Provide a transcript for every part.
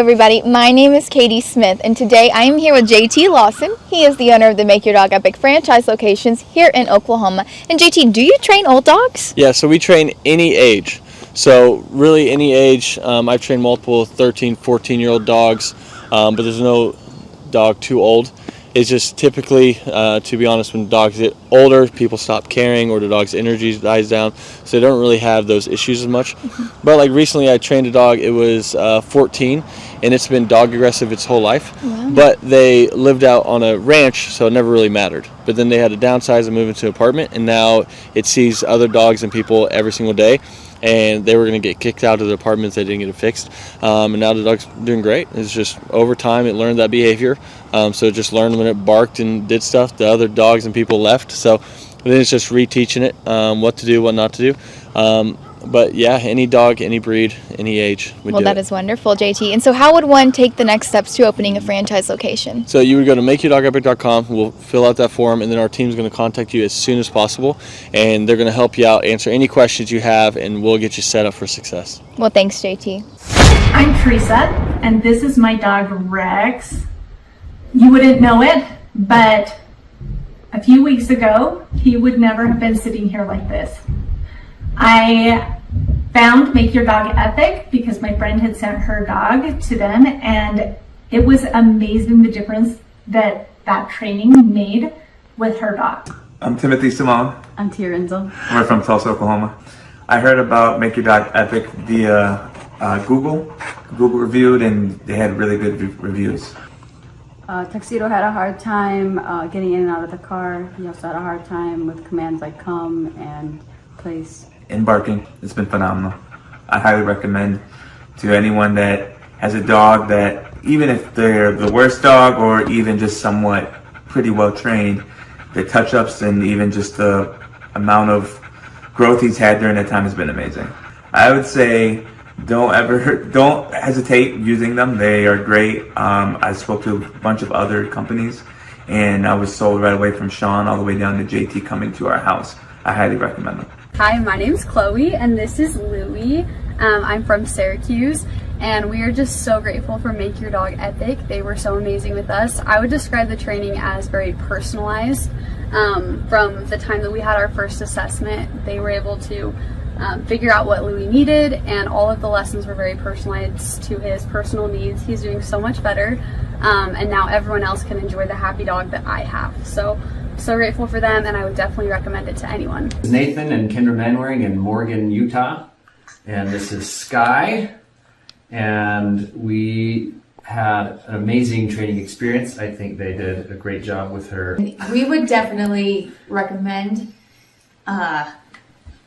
everybody, my name is Katie Smith, and today I am here with JT Lawson. He is the owner of the Make Your Dog Epic franchise locations here in Oklahoma. And JT, do you train old dogs? Yeah, so we train any age. So really any age. I've trained multiple 13, 14-year-old dogs, but there's no dog too old. It's just typically, to be honest, when dogs get older, people stop caring or the dog's energy dies down, so they don't really have those issues as much. But like recently I trained a dog, it was 14, and it's been dog aggressive its whole life. Wow. But they lived out on a ranch, so it never really mattered. But then they had to downsize and move into an apartment, and now it sees other dogs and people every single day. And they were going to get kicked out of the apartments. They didn't get it fixed, and now the dog's doing great. It's just over time it learned that behavior, so it just learned when it barked and did stuff, the other dogs and people left. So then it's just reteaching it what to do, what not to do. But yeah, any dog, any breed, any age would do it. Well, that is wonderful, JT. And so how would one take the next steps to opening a franchise location? So you would go to makeyourdogepic.com, we'll fill out that form, and then our team's going to contact you as soon as possible, and they're going to help you out, answer any questions you have, and we'll get you set up for success. Well, thanks, JT. I'm Teresa, and this is my dog Rex. You wouldn't know it, but a few weeks ago, he would never have been sitting here like this. I found Make Your Dog Epic because my friend had sent her dog to them, and it was amazing the difference that training made with her dog. I'm Timothy Simone. I'm Tia Renzel. We're from Tulsa, Oklahoma. I heard about Make Your Dog Epic via Google. Google reviewed, and they had really good reviews. Tuxedo had a hard time getting in and out of the car. He also had a hard time with commands like come and place. And barking. It's been phenomenal. I highly recommend to anyone that has a dog that, even if they're the worst dog or even just somewhat pretty well trained, the touch-ups and even just the amount of growth he's had during that time has been amazing. I would say don't hesitate using them. They are great. I spoke to a bunch of other companies, and I was sold right away from Sean all the way down to JT coming to our house. I highly recommend them. Hi, my name's Chloe, and this is Louie. I'm from Syracuse, and we are just so grateful for Make Your Dog Epic. They were so amazing with us. I would describe the training as very personalized. From the time that we had our first assessment, they were able to figure out what Louie needed, and all of the lessons were very personalized to his personal needs. He's doing so much better, and now everyone else can enjoy the happy dog that I have. So grateful for them, and I would definitely recommend it to anyone. Nathan and Kendra Manwaring in Morgan, Utah, and this is Sky, and we had an amazing training experience. I think they did a great job with her. We would definitely recommend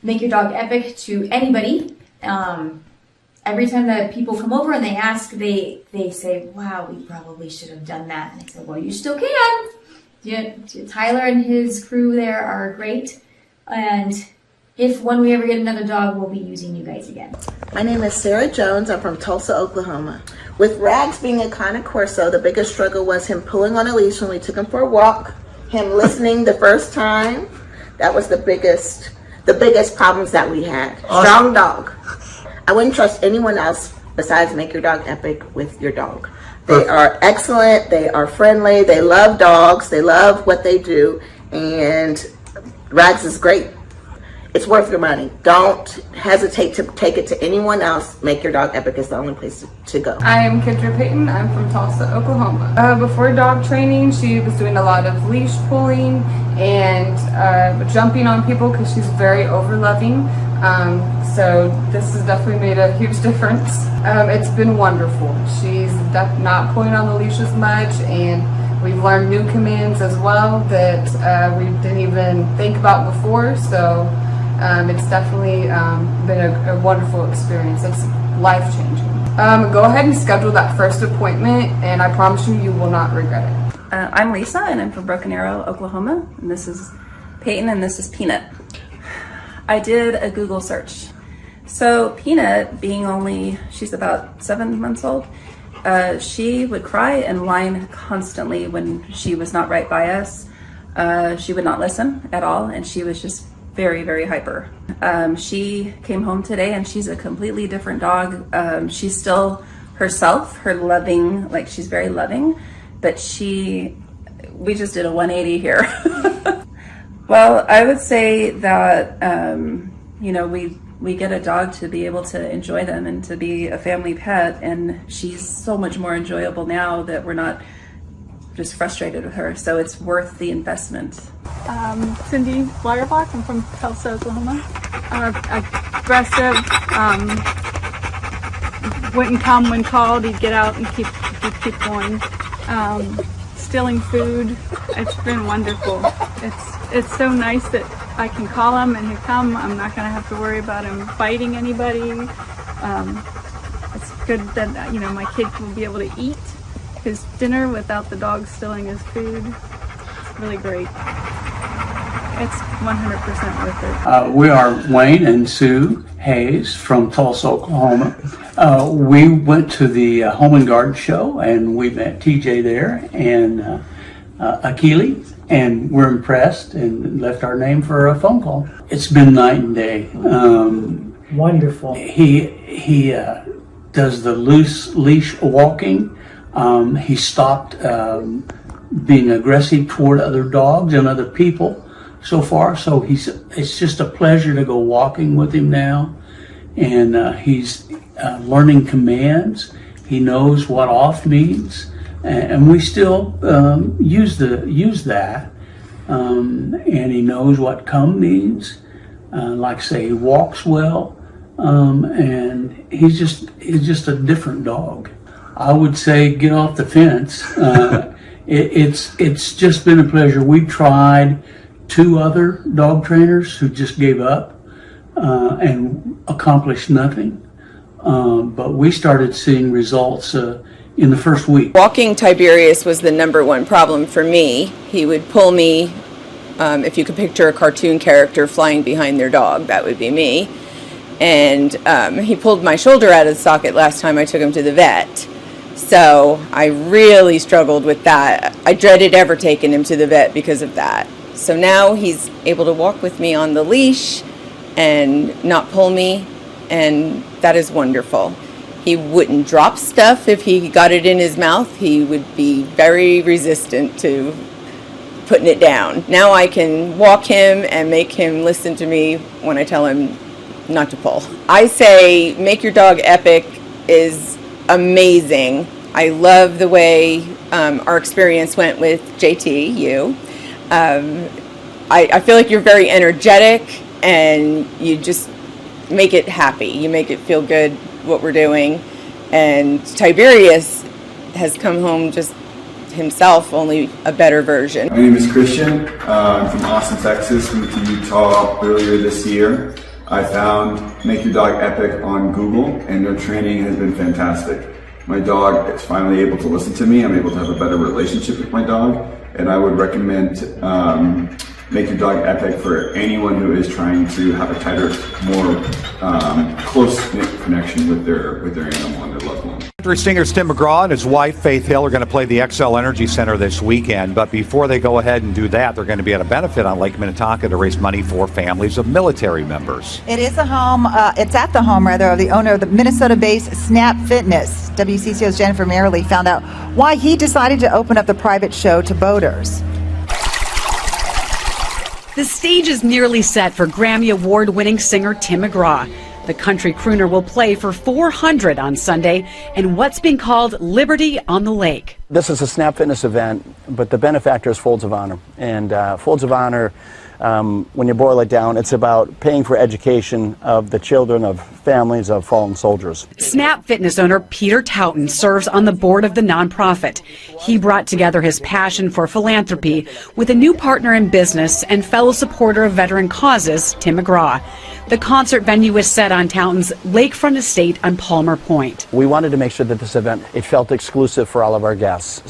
Make Your Dog Epic to anybody. Every time that people come over and they ask, they say, wow, we probably should have done that. And I said, well, you still can. Yeah, Tyler and his crew there are great, and when we ever get another dog, we'll be using you guys again. My name is Sarah Jones. I'm from Tulsa, Oklahoma. With Rags being a Cane Corso, the biggest struggle was him pulling on a leash when we took him for a walk, him listening the first time. That was the biggest problems that we had. Strong dog. I wouldn't trust anyone else besides Make Your Dog Epic with your dog. They are excellent, they are friendly, they love dogs, they love what they do, and Rags is great. It's worth your money. Don't hesitate to take it to anyone else. Make Your Dog Epic is the only place to go. I am Kendra Payton. I'm from Tulsa, Oklahoma. Before dog training, she was doing a lot of leash pulling and jumping on people because she's very over-loving. So this has definitely made a huge difference. It's been wonderful. She's not pulling on the leash as much, and we've learned new commands as well that we didn't even think about before. So it's definitely been a wonderful experience. It's life-changing. Go ahead and schedule that first appointment, and I promise you will not regret it. I'm Lisa, and I'm from Broken Arrow, Oklahoma. And this is Peyton, and this is Peanut. I did a Google search. So Peanut, she's about 7 months old, she would cry and whine constantly when she was not right by us. She would not listen at all, and she was just very, very hyper. She came home today, and she's a completely different dog. She's still herself, her loving, like she's very loving, but we just did a 180 here. Well, I would say that, we get a dog to be able to enjoy them and to be a family pet, and she's so much more enjoyable now that we're not just frustrated with her, so it's worth the investment. Cindy Flyerbox, I'm from Tulsa, Oklahoma. Aggressive, wouldn't come when called, he'd get out and keep going. Stealing food, it's been wonderful. It's so nice that I can call him and he'll come. I'm not going to have to worry about him biting anybody. It's good that my kid will be able to eat his dinner without the dog stealing his food. It's really great. It's 100% worth it. We are Wayne and Sue Hayes from Tulsa, Oklahoma. We went to the Home and Garden Show and we met TJ there and Akili, and we're impressed and left our name for a phone call. It's been night and day. Wonderful. He does the loose leash walking. He stopped being aggressive toward other dogs and other people so far. So it's just a pleasure to go walking with him now. And he's learning commands. He knows what off means. And we still use that. And he knows what come means. Like I say, he walks well. And he's just a different dog. I would say get off the fence. It's just been a pleasure. We tried 2 other dog trainers who just gave up and accomplished nothing. But we started seeing results in the first week. Walking Tiberius was the #1 problem for me. He would pull me, if you could picture a cartoon character flying behind their dog, that would be me. And he pulled my shoulder out of the socket last time I took him to the vet. So I really struggled with that. I dreaded ever taking him to the vet because of that. So now he's able to walk with me on the leash and not pull me, and that is wonderful. He wouldn't drop stuff if he got it in his mouth. He would be very resistant to putting it down. Now I can walk him and make him listen to me when I tell him not to pull. I say Make Your Dog Epic is amazing. I love the way our experience went with JT, you. I feel like you're very energetic and you just make it happy. You make it feel good what we're doing. And Tiberius has come home just himself, only a better version. My name is Christian. I'm from Austin, Texas. Moved to Utah earlier this year. I found Make Your Dog Epic on Google, and their training has been fantastic. My dog is finally able to listen to me. I'm able to have a better relationship with my dog, and I would recommend Make Your Dog Epic for anyone who is trying to have a tighter, more close-knit connection with their animal and their loved one. Country singers Tim McGraw and his wife Faith Hill are going to play the Xcel Energy Center this weekend, but before they go ahead and do that, they're going to be at a benefit on Lake Minnetonka to raise money for families of military members. It is a home, it's at the home, rather, of the owner of the Minnesota-based Snap Fitness. WCCO's Jennifer Merrily found out why he decided to open up the private show to boaters. The stage is nearly set for Grammy Award-winning singer Tim McGraw. The country crooner will play for 400 on Sunday in what's being called Liberty on the Lake. This is a Snap Fitness event, but the benefactor is Folds of Honor. And Folds of Honor, when you boil it down, it's about paying for education of the children of families of fallen soldiers. Snap Fitness owner Peter Towton serves on the board of the nonprofit. He brought together his passion for philanthropy with a new partner in business and fellow supporter of veteran causes, Tim McGraw. The concert venue is set on Towton's lakefront estate on Palmer Point. We wanted to make sure that this event, it felt exclusive for all of our guests.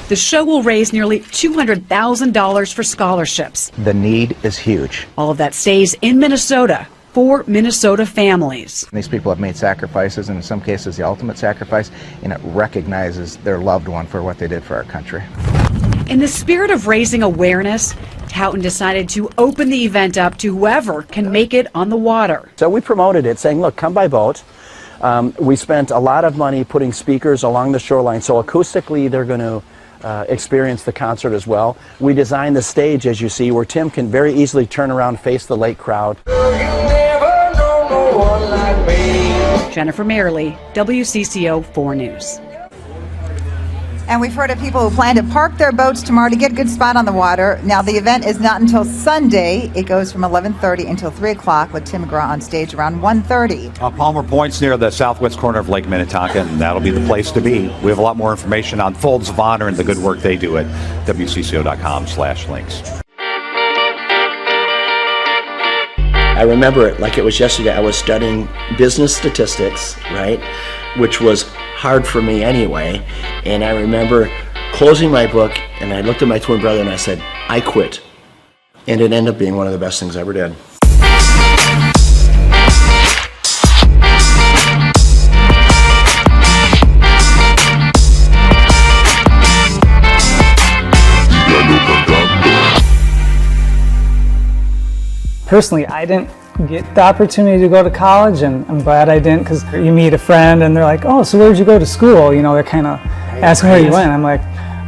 The show will raise nearly $200,000 for scholarships. The need is huge. All of that stays in Minnesota for Minnesota families. These people have made sacrifices, and in some cases the ultimate sacrifice, and it recognizes their loved one for what they did for our country. In the spirit of raising awareness, Towton decided to open the event up to whoever can make it on the water. So we promoted it, saying, look, come by boat. We spent a lot of money putting speakers along the shoreline, so acoustically they're going to experience the concert as well. We designed the stage, as you see, where Tim can very easily turn around, face the lake crowd. Jennifer Merrily, WCCO 4 News. And we've heard of people who plan to park their boats tomorrow to get a good spot on the water. Now, the event is not until Sunday. It goes from 11:30 until 3 o'clock with Tim McGraw on stage around 1:30. Palmer Point's near the southwest corner of Lake Minnetonka, and that'll be the place to be. We have a lot more information on Folds of Honor and the good work they do at WCCO.com/links. I remember it like it was yesterday. I was studying business statistics, right, which was hard for me anyway. And I remember closing my book, and I looked at my twin brother and I said, I quit. And it ended up being one of the best things I ever did. Personally, I didn't get the opportunity to go to college, and I'm glad I didn't, because you meet a friend and they're like, oh, so where'd you go to school? You know, they're kind of asking where you went. I'm like,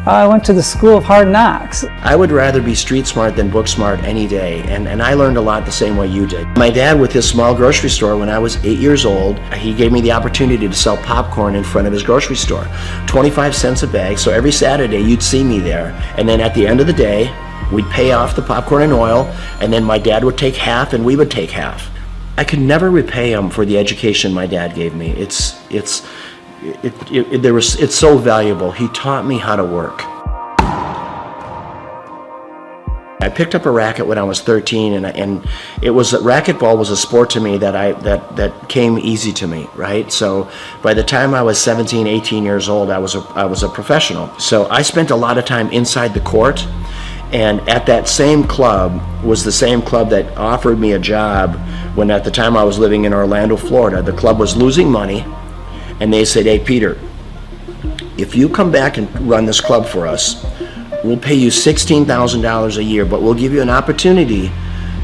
I went to the School of Hard Knocks. I would rather be street smart than book smart any day, and I learned a lot the same way you did. My dad, with his small grocery store, when I was 8 years old, he gave me the opportunity to sell popcorn in front of his grocery store. 25 cents a bag, so every Saturday you'd see me there, and then at the end of the day, we'd pay off the popcorn and oil, and then my dad would take half and we would take half. I could never repay him for the education my dad gave me. It's so valuable. He taught me how to work. I picked up a racket when I was 13, and it was racquetball was a sport to me that came easy to me, right? So by the time I was 17, 18 years old, I was a professional. So I spent a lot of time inside the court. And at that same club was the same club that offered me a job when at the time I was living in Orlando, Florida. The club was losing money, and they said, hey, Peter, if you come back and run this club for us, we'll pay you $16,000 a year, but we'll give you an opportunity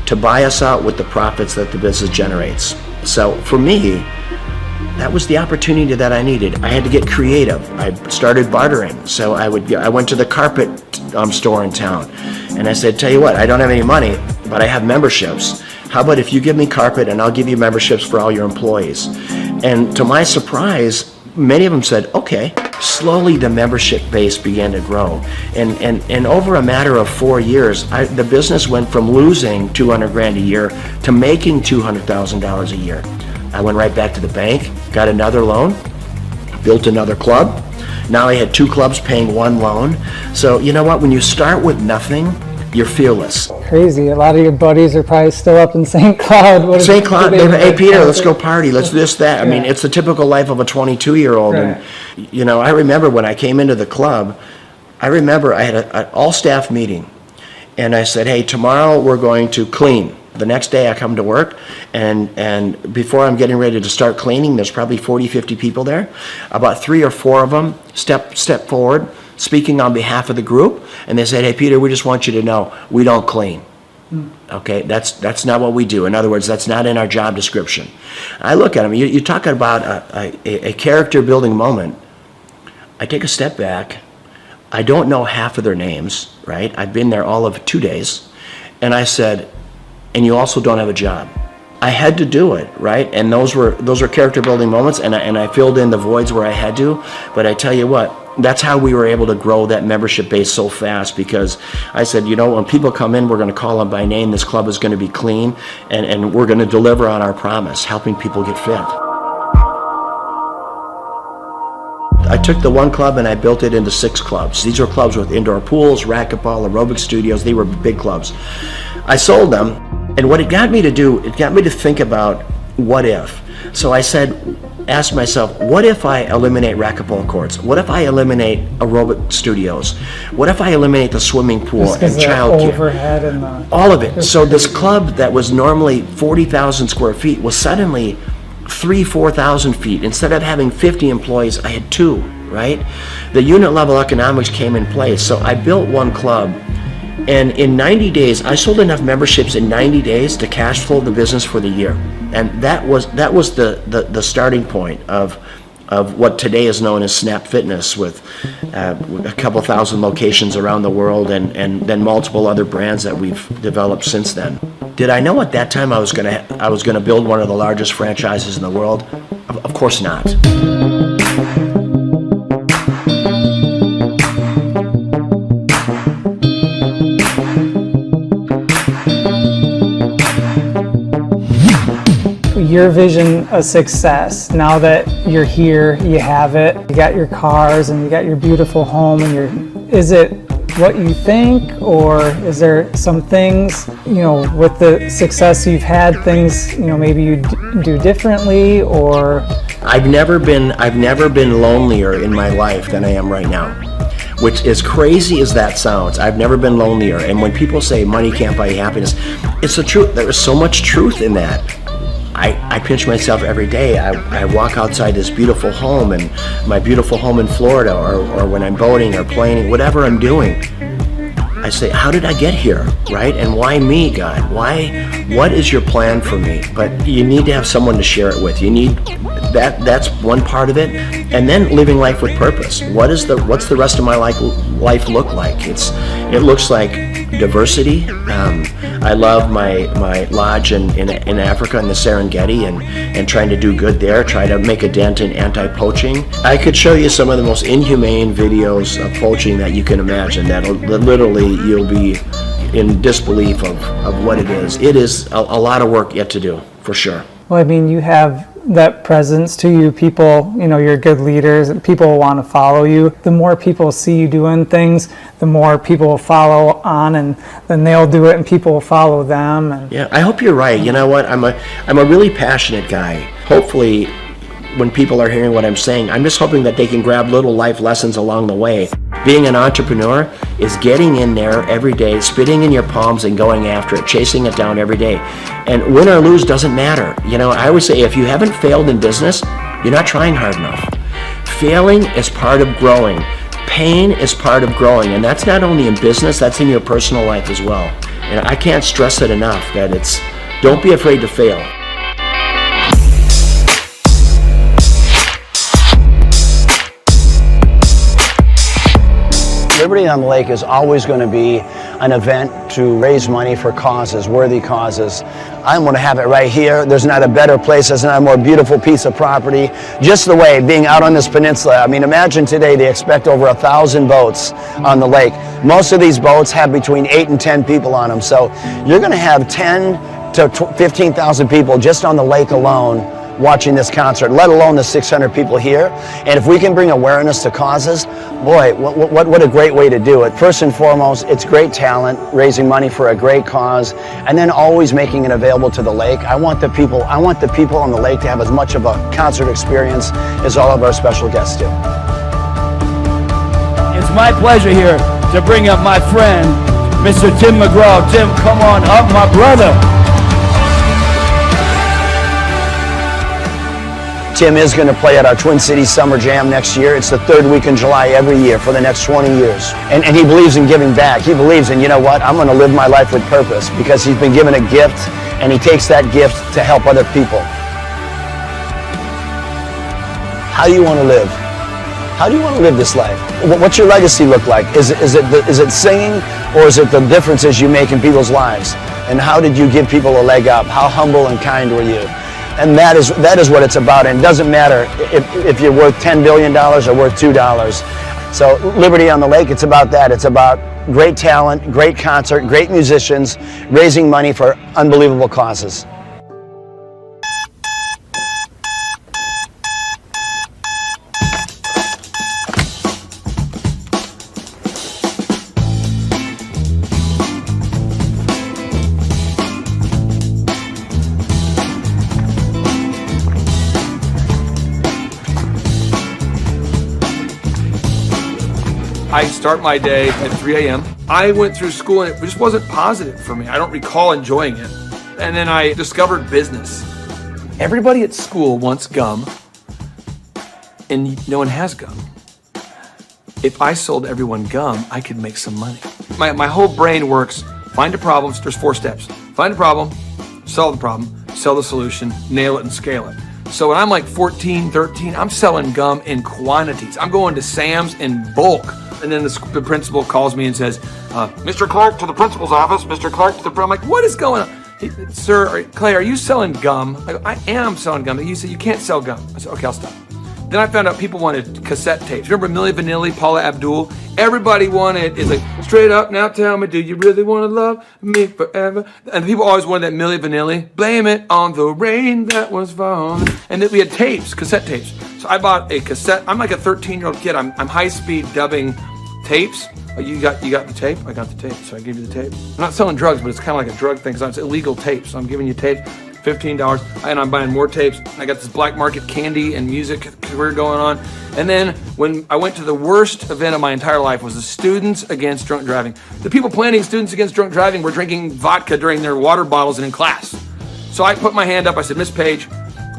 to buy us out with the profits that the business generates. So for me, that was the opportunity that I needed. I had to get creative. I started bartering. So I went to the carpet store in town, and I said, tell you what, I don't have any money, but I have memberships. How about if you give me carpet and I'll give you memberships for all your employees? And to my surprise, many of them said, okay. Slowly the membership base began to grow. And over a matter of 4 years, the business went from losing $200,000 a year to making $200,000 a year. I went right back to the bank, got another loan, built another club. Now I had 2 clubs paying 1 loan. So you know what, when you start with nothing, you're fearless. Crazy. A lot of your buddies are probably still up in St. Cloud. St. Cloud, hey Peter, let's go party, let's do this, that. I mean, it's the typical life of a 22-year-old. Right. And you know, I remember when I came into the club, I remember I had an all-staff meeting. And I said, hey, tomorrow we're going to clean. The next day I come to work, and before I'm getting ready to start cleaning, there's probably 40, 50 people there. About 3 or 4 of them step forward, speaking on behalf of the group, and they said, hey, Peter, we just want you to know, we don't clean. Okay, that's not what we do. In other words, that's not in our job description. I look at them, you're talking about a character building moment. I take a step back. I don't know half of their names, right? I've been there all of 2 days. And I said, and you also don't have a job. I had to do it, right? And those were character building moments, and I filled in the voids where I had to. But I tell you what, that's how we were able to grow that membership base so fast, because I said, you know, when people come in, we're going to call them by name. This club is going to be clean, and we're going to deliver on our promise, helping people get fit. I took the 1 club and I built it into 6 clubs. These are clubs with indoor pools, racquetball, aerobic studios. They were big clubs. I sold them, and what it got me to do, it got me to think about what if. So I asked myself, what if I eliminate racquetball courts? What if I eliminate aerobic studios? What if I eliminate the swimming pool and childcare? Overhead and all of it. So this club that was normally 40,000 square feet was suddenly 4,000 feet. Instead of having 50 employees, I had 2, right? The unit level economics came in place. So I built 1 club, And in 90 days, I sold enough memberships in 90 days to cash flow the business for the year. And that was the starting point of what today is known as Snap Fitness, with a couple thousand locations around the world, and then multiple other brands that we've developed since then. Did I know at that time I was gonna build one of the largest franchises in the world? Of course not. Your vision of success, now that you're here, you have it, you got your cars and you got your beautiful home, and is it what you think, or is there some things, with the success you've had, things, maybe you do differently, or? I've never been lonelier in my life than I am right now. Which, as crazy as that sounds, I've never been lonelier. And when people say money can't buy you happiness, it's the truth. There is so much truth in that. I pinch myself every day. I walk outside this beautiful home, and my beautiful home in Florida, or when I'm boating or playing, whatever I'm doing, I say, how did I get here, right? And why me, God? What is your plan for me? But you need to have someone to share it with. You need that's one part of it. And then living life with purpose. What's the rest of my life look like? It looks like diversity. I love my lodge in Africa, in the Serengeti, and trying to do good there, try to make a dent in anti-poaching. I could show you some of the most inhumane videos of poaching that you can imagine, that literally you'll be in disbelief of what it is. It is a lot of work yet to do, for sure. Well, I mean, you have that presence to you. People, you're good leaders, and people want to follow you. The more people see you doing things, the more people will follow on, and then they'll do it, and people will follow them. And yeah, I hope you're right. You know what? I'm a really passionate guy. Hopefully, when people are hearing what I'm saying, I'm just hoping that they can grab little life lessons along the way. Being an entrepreneur is getting in there every day, spitting in your palms and going after it, chasing it down every day. And win or lose doesn't matter. I always say, if you haven't failed in business, you're not trying hard enough. Failing is part of growing. Pain is part of growing. And that's not only in business, that's in your personal life as well. And I can't stress it enough that don't be afraid to fail. Liberty on the Lake is always going to be an event to raise money for causes, worthy causes. I'm going to have it right here. There's not a better place, there's not a more beautiful piece of property. Just the way, being out on this peninsula, I mean, imagine today they expect over 1,000 boats on the lake. Most of these boats have between 8 and 10 people on them. So you're going to have 10 to 15,000 people just on the lake alone watching this concert, let alone the 600 people here. And if we can bring awareness to causes, boy, what a great way to do it. First and foremost, it's great talent, raising money for a great cause, and then always making it available to the lake. I want the people on the lake to have as much of a concert experience as all of our special guests do. It's my pleasure here to bring up my friend, Mr. Tim McGraw. Tim, come on up, my brother. Tim is going to play at our Twin Cities Summer Jam next year. It's the third week in July every year for the next 20 years. And he believes in giving back. He believes in, I'm going to live my life with purpose, because he's been given a gift, and he takes that gift to help other people. How do you want to live? How do you want to live this life? What's your legacy look like? Is it singing, or is it the differences you make in people's lives? And how did you give people a leg up? How humble and kind were you? And that is what it's about. And it doesn't matter if you're worth $10 billion or worth $2. So Liberty on the Lake, it's about that. It's about great talent, great concert, great musicians, raising money for unbelievable causes. I start my day at 3 a.m. I went through school and it just wasn't positive for me. I don't recall enjoying it. And then I discovered business. Everybody at school wants gum, and no one has gum. If I sold everyone gum, I could make some money. My whole brain works. Find a problem. There's 4 steps. Find a problem, solve the problem, sell the solution, nail it, and scale it. So when I'm like 14, 13, I'm selling gum in quantities. I'm going to Sam's in bulk. And then the principal calls me and says, Mr. Clark to the principal's office, Mr. Clark to the... I'm like, what is going on? Sir, Clay, are you selling gum? I go, I am selling gum. He said, you can't sell gum. I said, okay, I'll stop. Then I found out people wanted cassette tapes. Remember Milli Vanilli, Paula Abdul? Everybody wanted, it's like, straight up, now tell me, do you really want to love me forever? And people always wanted that Milli Vanilli. Blame it on the rain that was falling. And then we had tapes, cassette tapes. So I bought a cassette. I'm like a 13-year-old kid. I'm high-speed dubbing tapes. You got the tape? I got the tape, so I give you the tape. I'm not selling drugs, but it's kind of like a drug thing, because it's illegal tapes. So I'm giving you tape. $15, and I'm buying more tapes. I got this black market candy and music career going on. And then when I went to the worst event of my entire life was the Students Against Drunk Driving. The people planning Students Against Drunk Driving were drinking vodka during their water bottles and in class. So I put my hand up, I said, Miss Page,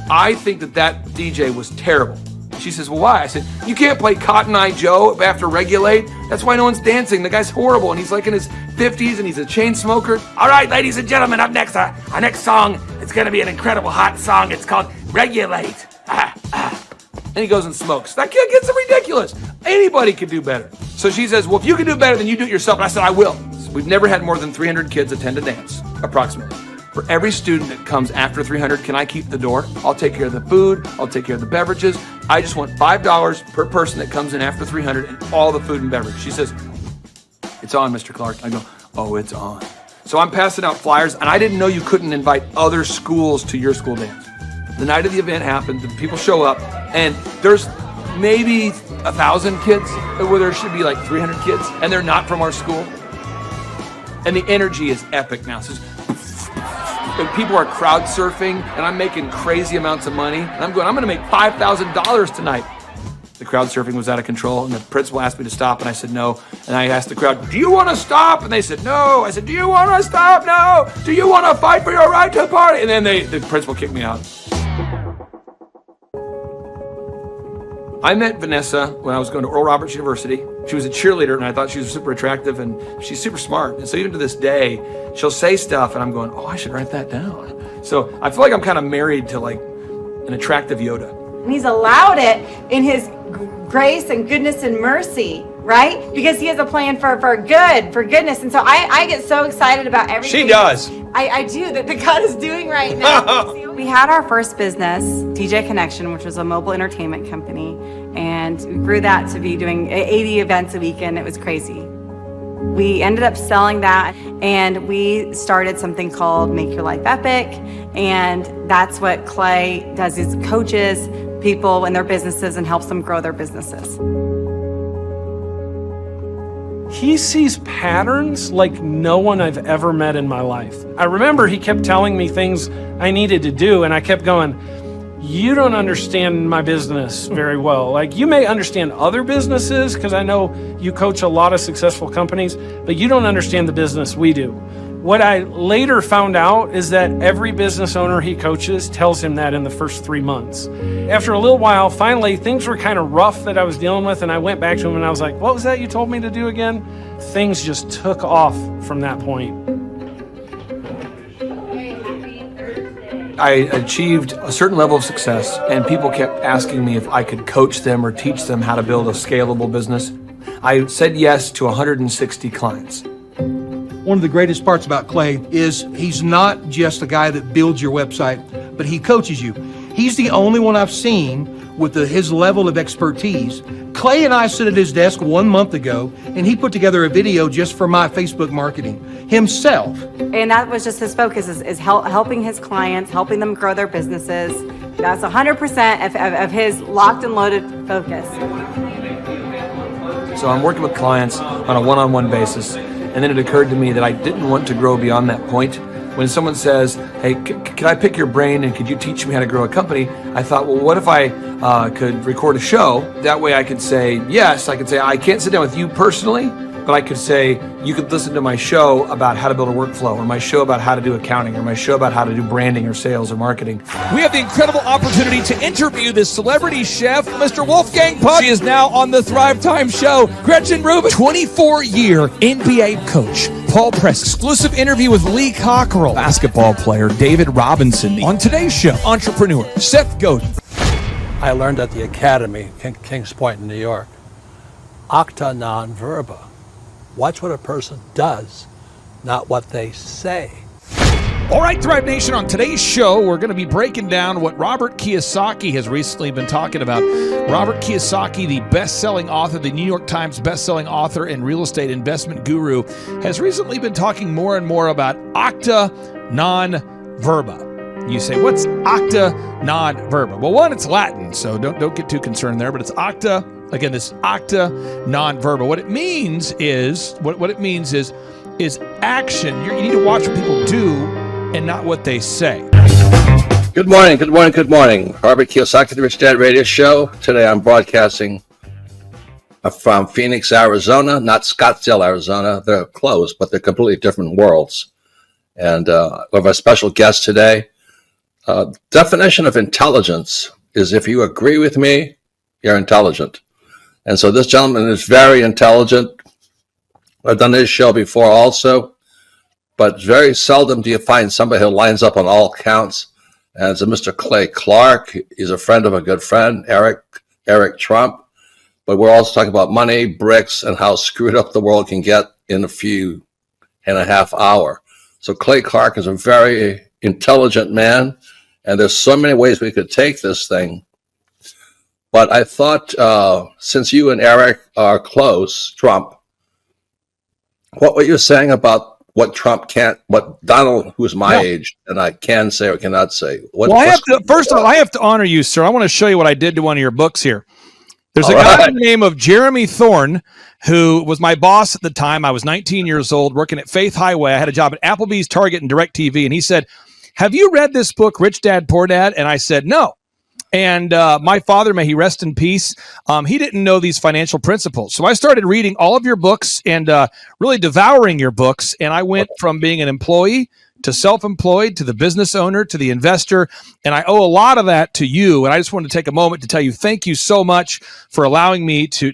I think that DJ was terrible. She says, well, why? I said, you can't play Cotton Eye Joe after Regulate. That's why no one's dancing. The guy's horrible, and he's like in his 50s, and he's a chain smoker. All right, ladies and gentlemen, up next, our next song, it's going to be an incredible hot song. It's called Regulate. And he goes and smokes. That kid gets ridiculous. Anybody could do better. So she says, well, if you can do better, then you do it yourself. And I said, I will. So we've never had more than 300 kids attend a dance, approximately. For every student that comes after 300, can I keep the door? I'll take care of the food. I'll take care of the beverages. I just want $5 per person that comes in after 300 and all the food and beverage. She says, it's on, Mr. Clark. I go, oh, it's on. So I'm passing out flyers, and I didn't know you couldn't invite other schools to your school dance. The night of the event happened, the people show up, and there's maybe 1,000 kids where there should be like 300 kids, and they're not from our school. And the energy is epic now. So people are crowd surfing, and I'm making crazy amounts of money. And I'm going to make $5,000 tonight. The crowd surfing was out of control, and the principal asked me to stop, and I said no. And I asked the crowd, do you want to stop? And they said no. I said, do you want to stop? No. Do you want to fight for your right to party? And then the principal kicked me out. I met Vanessa when I was going to Oral Roberts University. She was a cheerleader, and I thought she was super attractive, and she's super smart. And so even to this day, she'll say stuff, and I'm going, oh, I should write that down. So I feel like I'm kind of married to like an attractive Yoda. And he's allowed it in his grace and goodness and mercy, right? Because he has a plan for goodness. And so I get so excited about everything. She does. I do, that God is doing right now. We had our first business, DJ Connection, which was a mobile entertainment company. And we grew that to be doing 80 events a weekend. It was crazy. We ended up selling that, and we started something called Make Your Life Epic. And that's what Clay does, is coaches people in their businesses and helps them grow their businesses. He sees patterns like no one I've ever met in my life. I remember he kept telling me things I needed to do, and I kept going, you don't understand my business very well. Like, you may understand other businesses, because I know you coach a lot of successful companies, but you don't understand the business we do. What I later found out is that every business owner he coaches tells him that in the first 3 months. After a little while, finally, things were kind of rough that I was dealing with, and I went back to him and I was like, what was that you told me to do again? Things just took off from that point. I achieved a certain level of success, and people kept asking me if I could coach them or teach them how to build a scalable business. I said yes to 160 clients. One of the greatest parts about Clay is he's not just a guy that builds your website, but he coaches you. He's the only one I've seen with his level of expertise. Clay and I sit at his desk 1 month ago, and he put together a video just for my Facebook marketing himself. And that was just his focus, is helping his clients, helping them grow their businesses. That's 100% of his locked and loaded focus. So I'm working with clients on a one-on-one basis, and then it occurred to me that I didn't want to grow beyond that point. When someone says, hey, can I pick your brain and could you teach me how to grow a company? I thought, well, what if I could record a show? That way I could say, yes, I could say, I can't sit down with you personally, but I could say, you could listen to my show about how to build a workflow, or my show about how to do accounting, or my show about how to do branding or sales or marketing. We have the incredible opportunity to interview this celebrity chef, Mr. Wolfgang Puck. She is now on the Thrive Time show. Gretchen Rubin, 24-year NBA coach. Paul Press, exclusive interview with Lee Cockrell. Basketball player David Robinson. On today's show, entrepreneur Seth Godin. I learned at the Academy, Kings Point in New York, acta non verba. Watch what a person does, not what they say. All right, Thrive Nation, on today's show, we're going to be breaking down what Robert Kiyosaki has recently been talking about. Robert Kiyosaki, the best-selling author, the New York Times best-selling author and real estate investment guru, has recently been talking more and more about acta non verba. You say, what's acta non verba? Well, one, it's Latin, so don't get too concerned there, but it's acta. Again, this acta non verba. What it means is action. You need to watch what people do and not what they say. Good morning, good morning, good morning. Robert Kiyosaki, the Rich Dad Radio Show. Today I'm broadcasting from Phoenix, Arizona, not Scottsdale, Arizona. They're close, but they're completely different worlds. And we have a special guest today. Definition of intelligence is if you agree with me, you're intelligent. And so this gentleman is very intelligent. I've done this show before also, but very seldom do you find somebody who lines up on all counts. And it's a Mr. Clay Clark. He's a friend of a good friend, Eric Trump. But we're also talking about money, bricks, and how screwed up the world can get in a few and a half hour. So Clay Clark is a very intelligent man, and there's so many ways we could take this thing. But I thought, since you and Eric are close, Trump, what were you saying about what Trump can't, what Donald, who's my age, and I can say or cannot say? First of all, I have to honor you, sir. I want to show you what I did to one of your books here. There's a guy by the name of Jeremy Thorne, who was my boss at the time. I was 19 years old, working at Faith Highway. I had a job at Applebee's, Target, and DirecTV. And he said, have you read this book, Rich Dad, Poor Dad? And I said, no. And my father, may he rest in peace, he didn't know these financial principles. So I started reading all of your books and really devouring your books. And I went from being an employee to self-employed, to the business owner, to the investor. And I owe a lot of that to you. And I just wanted to take a moment to tell you, thank you so much for allowing me to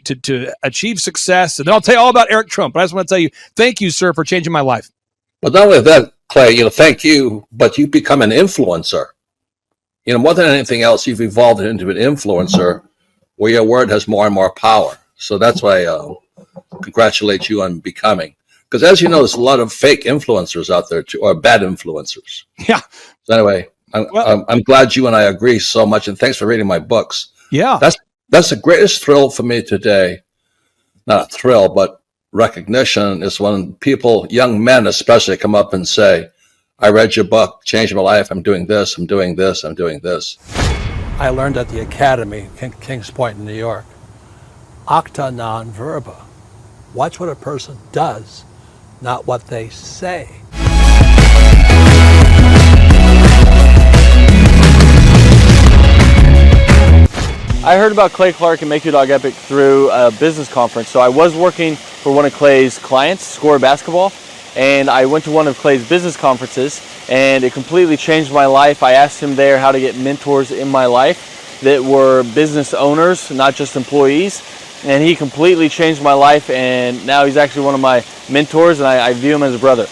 achieve success. And then I'll tell you all about Eric Trump. But I just want to tell you, thank you, sir, for changing my life. Well, not only that, Clay, thank you, but you become an influencer. More than anything else, you've evolved into an influencer where your word has more and more power. So that's why I congratulate you on becoming. Because as you know, there's a lot of fake influencers out there, too, or bad influencers. Yeah. So anyway, I'm glad you and I agree so much, and thanks for reading my books. Yeah. That's the greatest thrill for me today. Not a thrill, but recognition is when people, young men especially, come up and say, I read your book, changed my life, I'm doing this, I'm doing this, I'm doing this. I learned at the Academy, Kings Point in New York, acta non verba. Watch what a person does, not what they say. I heard about Clay Clark and Make Your Dog Epic through a business conference. So I was working for one of Clay's clients, Score Basketball, and I went to one of Clay's business conferences, and it completely changed my life. I asked him there how to get mentors in my life that were business owners, not just employees, and he completely changed my life, and now he's actually one of my mentors, and I view him as a brother.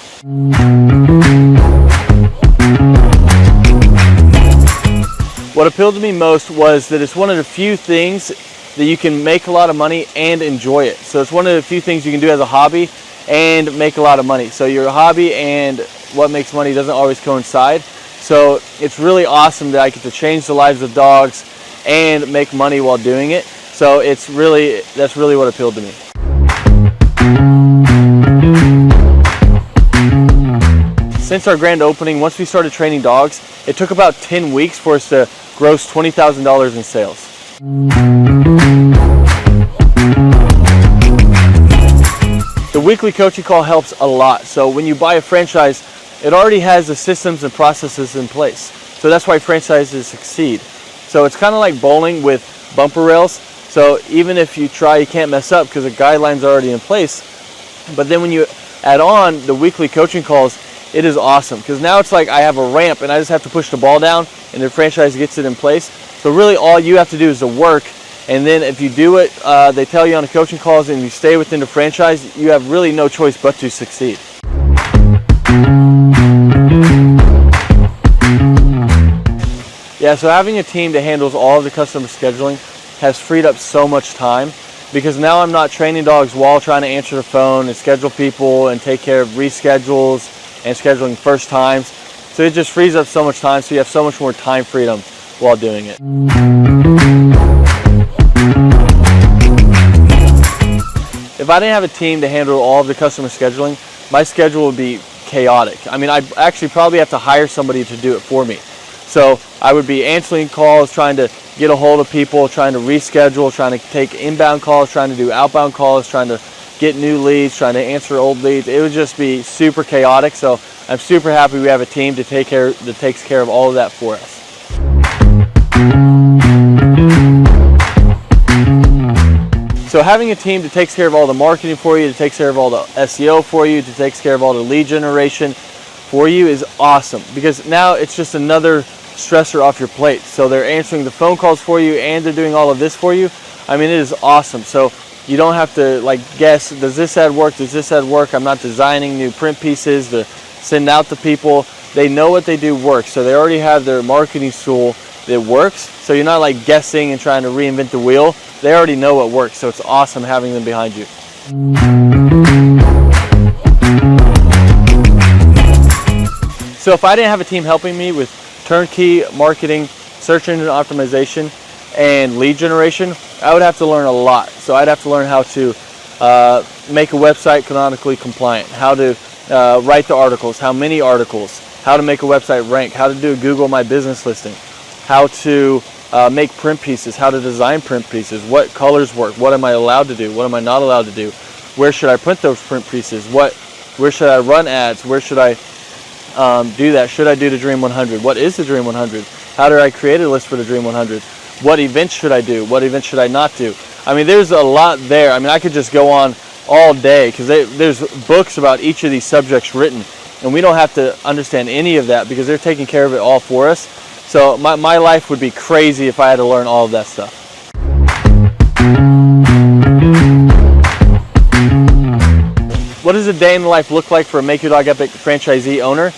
What appealed to me most was that it's one of the few things that you can make a lot of money and enjoy it. So it's one of the few things you can do as a hobby and make a lot of money. So your hobby and what makes money doesn't always coincide. So it's really awesome that I get to change the lives of dogs and make money while doing it. So that's really what appealed to me. Since our grand opening, once we started training dogs, it took about 10 weeks for us to gross $20,000 in sales. The weekly coaching call helps a lot. So when you buy a franchise, it already has the systems and processes in place. So that's why franchises succeed. So it's kind of like bowling with bumper rails. So even if you try, you can't mess up because the guidelines are already in place. But then when you add on the weekly coaching calls, it is awesome, because now it's like I have a ramp and I just have to push the ball down and the franchise gets it in place. So really all you have to do is the work, and then if you do it, they tell you on the coaching calls, and you stay within the franchise, you have really no choice but to succeed. Yeah, so having a team that handles all of the customer scheduling has freed up so much time, because now I'm not training dogs while trying to answer the phone and schedule people and take care of reschedules and scheduling first times. So it just frees up so much time, so you have so much more time freedom while doing it. If I didn't have a team to handle all of the customer scheduling, my schedule would be chaotic. I mean, I'd actually probably have to hire somebody to do it for me. So I would be answering calls, trying to get a hold of people, trying to reschedule, trying to take inbound calls, trying to do outbound calls, trying to get new leads, trying to answer old leads. It would just be super chaotic. So I'm super happy we have a team to takes care of all of that for us. So having a team that takes care of all the marketing for you, that takes care of all the SEO for you, that takes care of all the lead generation for you is awesome, because now it's just another stressor off your plate. So they're answering the phone calls for you and they're doing all of this for you. I mean, it is awesome. So you don't have to like guess, does this ad work? Does this ad work? I'm not designing new print pieces to send out to people. They know what they do works. So they already have their marketing tool that works. So you're not like guessing and trying to reinvent the wheel. They already know what works. So it's awesome having them behind you. So if I didn't have a team helping me with turnkey marketing, search engine optimization, and lead generation, I would have to learn a lot. So I'd have to learn how to make a website canonically compliant, how to write the articles, how many articles, how to make a website rank, how to do a Google My Business listing, how to make print pieces, how to design print pieces, what colors work, what am I allowed to do, what am I not allowed to do, where should I print those print pieces, where should I run ads, where should I do that, should I do the Dream 100, what is the Dream 100, how do I create a list for the Dream 100, what events should I do, what events should I not do. I mean, there's a lot there. I mean, I could just go on all day, because there's books about each of these subjects written, and we don't have to understand any of that because they're taking care of it all for us. So my life would be crazy if I had to learn all of that stuff. What does a day in the life look like for a Make Your Dog Epic franchisee owner?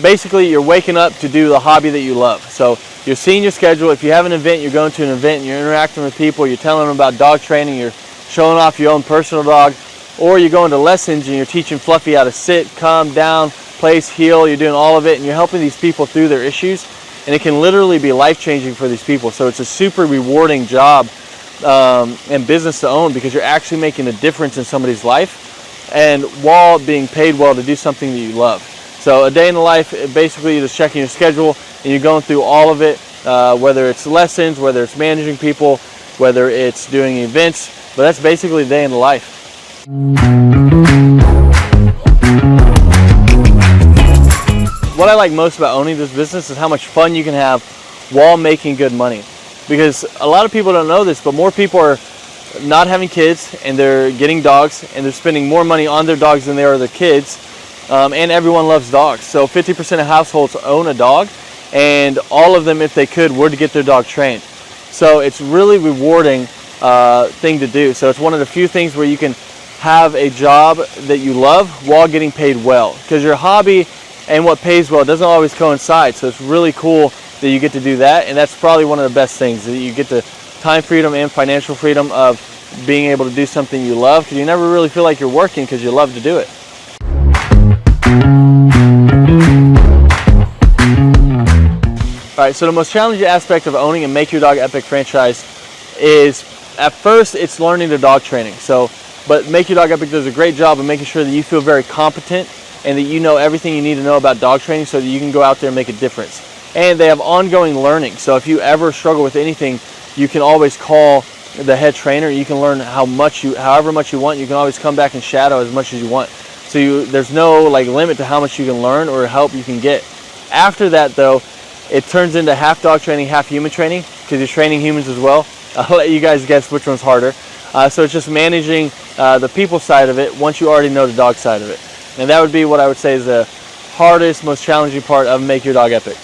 Basically, you're waking up to do the hobby that you love. So you're seeing your schedule. If you have an event, you're going to an event and you're interacting with people, you're telling them about dog training, you're showing off your own personal dog, or you're going to lessons and you're teaching Fluffy how to sit, calm down, place, heel, you're doing all of it, and you're helping these people through their issues, and it can literally be life-changing for these people. So it's a super rewarding job and business to own, because you're actually making a difference in somebody's life, and while being paid well to do something that you love. So a day in the life, basically you're just checking your schedule and you're going through all of it, whether it's lessons, whether it's managing people, whether it's doing events, but that's basically a day in the life. What I like most about owning this business is how much fun you can have while making good money. Because a lot of people don't know this, but more people are not having kids and they're getting dogs, and they're spending more money on their dogs than they are their kids. And everyone loves dogs. So 50% of households own a dog, and all of them, if they could, were to get their dog trained. So it's really rewarding thing to do. So it's one of the few things where you can have a job that you love while getting paid well, because your hobby and what pays well doesn't always coincide. So it's really cool that you get to do that, and that's probably one of the best things, that you get the time freedom and financial freedom of being able to do something you love, because you never really feel like you're working because you love to do it. Alright, so the most challenging aspect of owning a Make Your Dog Epic franchise is, at first, it's learning the dog training. But Make Your Dog Epic does a great job of making sure that you feel very competent and that you know everything you need to know about dog training so that you can go out there and make a difference. And they have ongoing learning. So if you ever struggle with anything, you can always call the head trainer. You can learn however much you want. You can always come back and shadow as much as you want. So there's no limit to how much you can learn or help you can get. After that, though, it turns into half dog training, half human training, because you're training humans as well. I'll let you guys guess which one's harder. So it's just managing the people side of it once you already know the dog side of it. And that would be what I would say is the hardest, most challenging part of Make Your Dog Epic.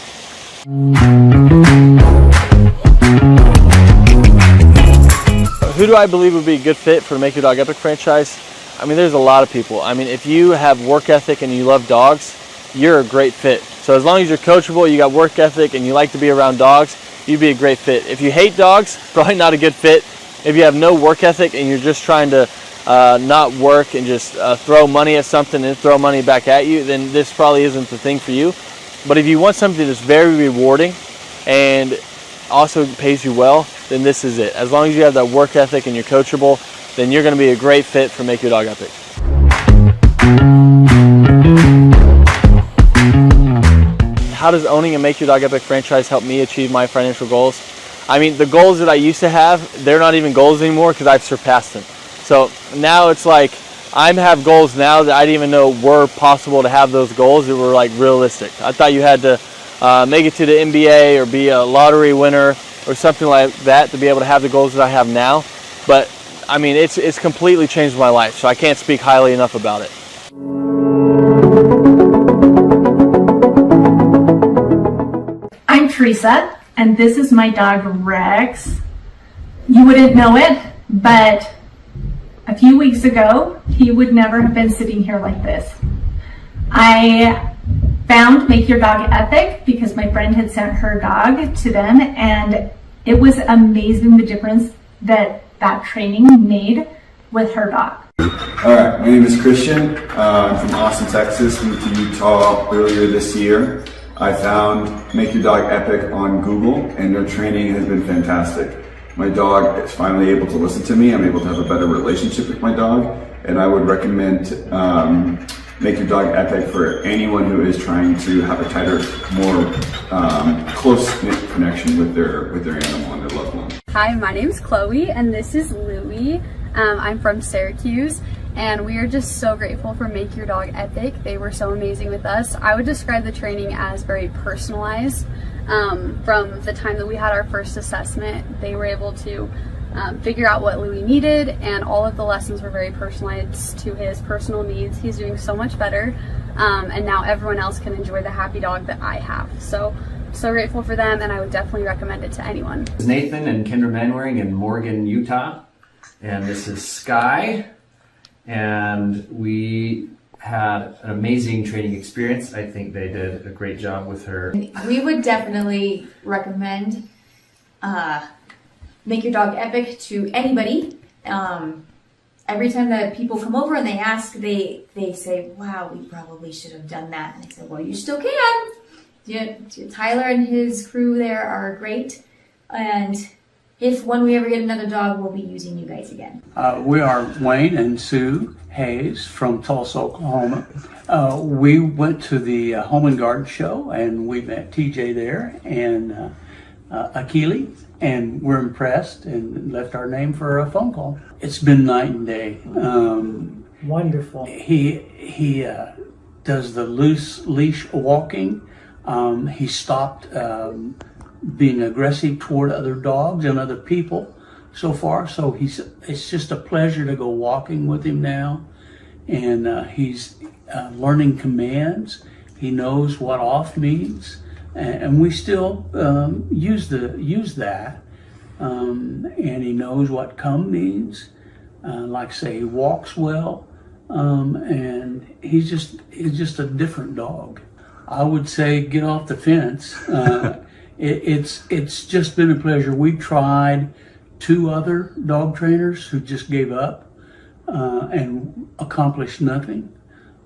Who do I believe would be a good fit for the Make Your Dog Epic franchise? I mean, there's a lot of people. I mean, if you have work ethic and you love dogs, you're a great fit. So as long as you're coachable, you got work ethic, and you like to be around dogs, you'd be a great fit. If you hate dogs, probably not a good fit. If you have no work ethic and you're just trying to not work and just throw money at something and throw money back at you, then this probably isn't the thing for you. But if you want something that's very rewarding and also pays you well, then this is it. As long as you have that work ethic and you're coachable, then you're going to be a great fit for Make Your Dog Epic. How does owning a Make Your Dog Epic franchise help me achieve my financial goals? I mean, the goals that I used to have, they're not even goals anymore because I've surpassed them. So now it's like I have goals now that I didn't even know were possible to have those goals that were like realistic. I thought you had to make it to the NBA or be a lottery winner or something like that to be able to have the goals that I have now. But I mean, it's completely changed my life, so I can't speak highly enough about it. I'm Teresa, and this is my dog Rex. You wouldn't know it, but a few weeks ago, he would never have been sitting here like this. I found Make Your Dog Epic because my friend had sent her dog to them, and it was amazing the difference that training made with her dog. Alright, my name is Christian. I'm from Austin, Texas. Moved to Utah earlier this year. I found Make Your Dog Epic on Google, and their training has been fantastic. My dog is finally able to listen to me. I'm able to have a better relationship with my dog, and I would recommend Make Your Dog Epic for anyone who is trying to have a tighter, more close-knit connection with their animal and their loved one. Hi, my name's Chloe, and this is Louie. I'm from Syracuse, and we are just so grateful for Make Your Dog Epic. They were so amazing with us. I would describe the training as very personalized. From the time that we had our first assessment, they were able to figure out what Louie needed, and all of the lessons were very personalized to his personal needs. He's doing so much better, and now everyone else can enjoy the happy dog that I have. So grateful for them, and I would definitely recommend it to anyone. This is Nathan and Kendra Manwaring in Morgan, Utah, and this is Sky, and we had an amazing training experience. I think they did a great job with her. We would definitely recommend Make Your Dog Epic to anybody. Every time that people come over and they ask, they say, wow, we probably should have done that. And I said, well, you still can. Tyler and his crew there are great. And when we ever get another dog, we'll be using you guys again. We are Wayne and Sue Hayes from Tulsa, Oklahoma. We went to the Home and Garden show, and we met TJ there and Akili, and we're impressed and left our name for a phone call. It's been night and day. Wonderful. He does the loose leash walking. He stopped being aggressive toward other dogs and other people so far. So it's just a pleasure to go walking with him now. And he's learning commands. He knows what off means. And we still use that. And he knows what come means. Like say, he walks well. And he's just a different dog. I would say get off the fence. It's just been a pleasure. We tried 2 other dog trainers who just gave up and accomplished nothing.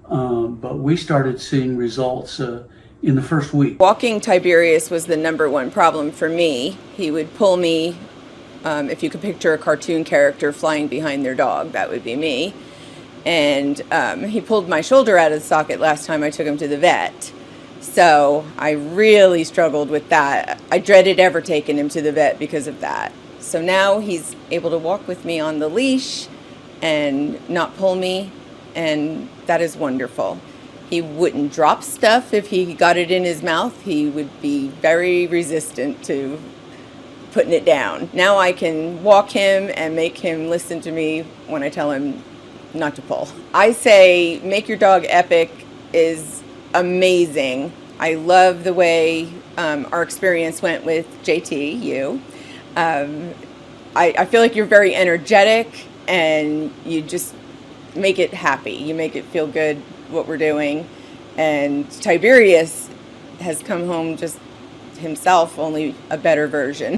But we started seeing results in the first week. Walking Tiberius was the #1 problem for me. He would pull me, if you could picture a cartoon character flying behind their dog, that would be me. And he pulled my shoulder out of the socket last time I took him to the vet. So I really struggled with that. I dreaded ever taking him to the vet because of that. So now he's able to walk with me on the leash and not pull me, and that is wonderful. He wouldn't drop stuff if he got it in his mouth. He would be very resistant to putting it down. Now I can walk him and make him listen to me when I tell him not to pull. I say make your dog epic is amazing. I love the way our experience went with JT, you. I feel like you're very energetic and you just make it happy. You make it feel good what we're doing. And Tiberius has come home just himself, only a better version.